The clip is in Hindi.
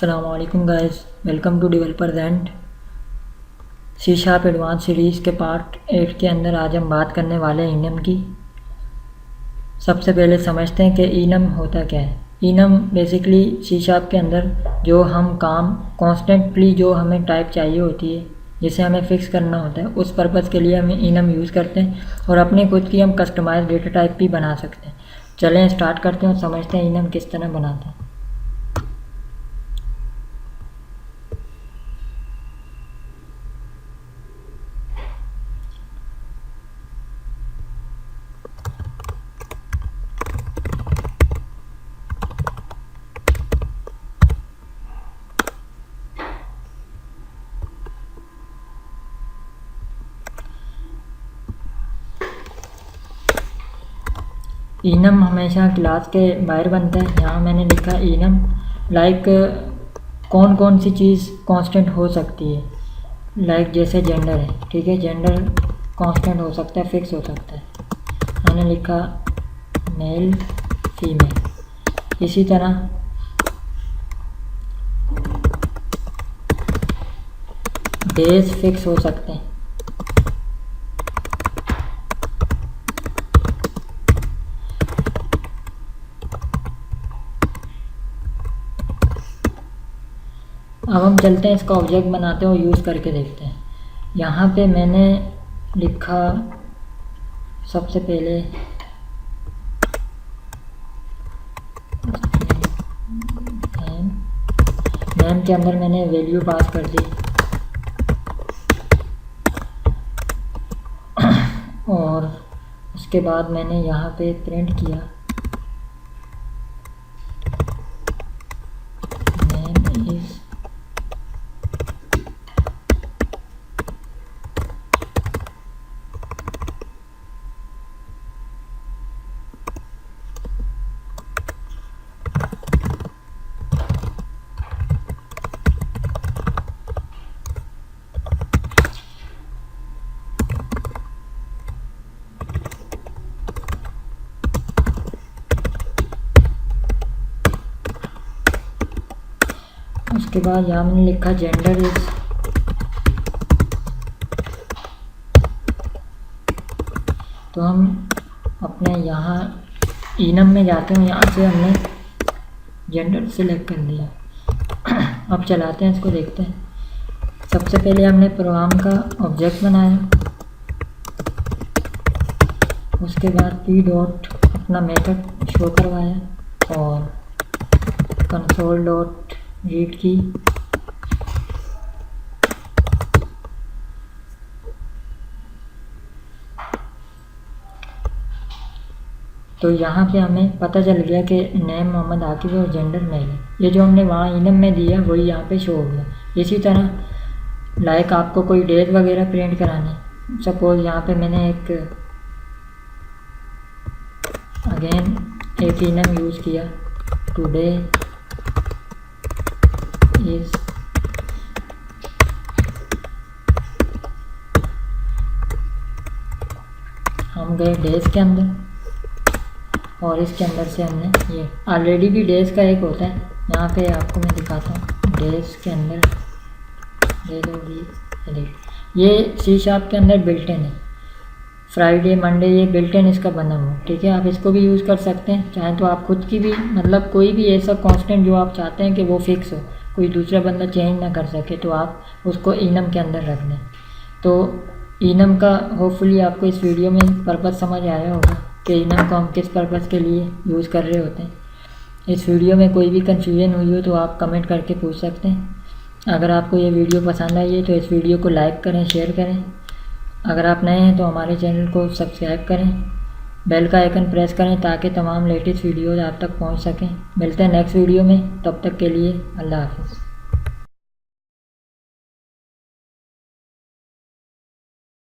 अस्सलामुअलैकुम guys, welcome to developers C# advance series के पार्ट 8 के अंदर आज हम बात करने वाले हैं इनम की। सबसे पहले समझते हैं कि इनम होता क्या है। इनम बेसिकली C# के अंदर जो हम काम कॉन्स्टेंटली जो हमें टाइप चाहिए होती है, जिसे हमें फ़िक्स करना होता है, उस पर्पज़ के लिए हम इनम यूज़ करते हैं और अपने खुद की हम कस्टमाइज डेटा टाइप भी बना सकते हैं। चलें स्टार्ट करते हैं और समझते हैं इनम किस तरह बनाते हैं। इनम हमेशा क्लास के बाहर बनता है। यहाँ मैंने लिखा इनम लाइक कौन कौन सी चीज़ कांस्टेंट हो सकती है, लाइक जैसे जेंडर है, ठीक है, जेंडर कांस्टेंट हो सकता है, फिक्स हो सकता है। मैंने लिखा मेल फीमेल। इसी तरह डेज फिक्स हो सकते हैं। अब हम चलते हैं, इसका ऑब्जेक्ट बनाते हैं और यूज़ करके देखते हैं। यहाँ पे मैंने लिखा सबसे पहले नेम के अंदर मैंने वैल्यू पास कर दी और उसके बाद मैंने यहाँ पे प्रिंट किया नेम इज़ उसके बाद यहाँ मैंने लिखा जेंडर इज तो हम अपने यहाँ इनम में जाते हैं, यहाँ से हमने जेंडर सिलेक्ट कर लिया। अब चलाते हैं, इसको देखते हैं। सबसे पहले हमने प्रोग्राम का ऑब्जेक्ट बनाया, उसके बाद पी डॉट अपना मेथड शो करवाया और कंसोल डॉट रीड की। तो यहाँ पे हमें पता चल गया कि नेम मोहम्मद आकिब और जेंडर मेल है। ये जो हमने वहाँ इनम में दिया वही यहाँ पे शो हो गया। इसी तरह लाइक आपको कोई डेट वगैरह प्रिंट करानी, सपोज यहाँ पे मैंने एक इनम यूज़ किया, टुडे इज हम गए डेज के अंदर और इसके अंदर से हमने ये ऑलरेडी भी डेज का एक होता है, यहाँ पे आपको मैं दिखाता हूँ। डेज के अंदर डेज और वीक, ये C# के अंदर बिल्ट इन है। फ्राइडे मंडे ये बिल्ट इन इसका बना हुआ, ठीक है। आप इसको भी यूज़ कर सकते हैं, चाहे तो आप खुद की भी, मतलब कोई भी ऐसा कांस्टेंट जो आप चाहते हैं कि वो फिक्स हो, कोई दूसरा बंदा चेंज ना कर सके, तो आप उसको इनम के अंदर रख दें। तो इनम का होपफुली आपको इस वीडियो में पर्पज़ समझ आया होगा कि इनम को हम किस पर्पज़ के लिए यूज़ कर रहे होते हैं। इस वीडियो में कोई भी कन्फ्यूजन हुई हो तो आप कमेंट करके पूछ सकते हैं। अगर आपको ये वीडियो पसंद आई है तो इस वीडियो को लाइक करें, शेयर करें। अगर आप नए हैं तो हमारे चैनल को सब्सक्राइब करें, बेल का आइकन प्रेस करें ताकि तमाम लेटेस्ट वीडियोज़ आप तक पहुंच सकें। मिलते हैं नेक्स्ट वीडियो में, तब तक के लिए अल्लाह हाफ़िज़।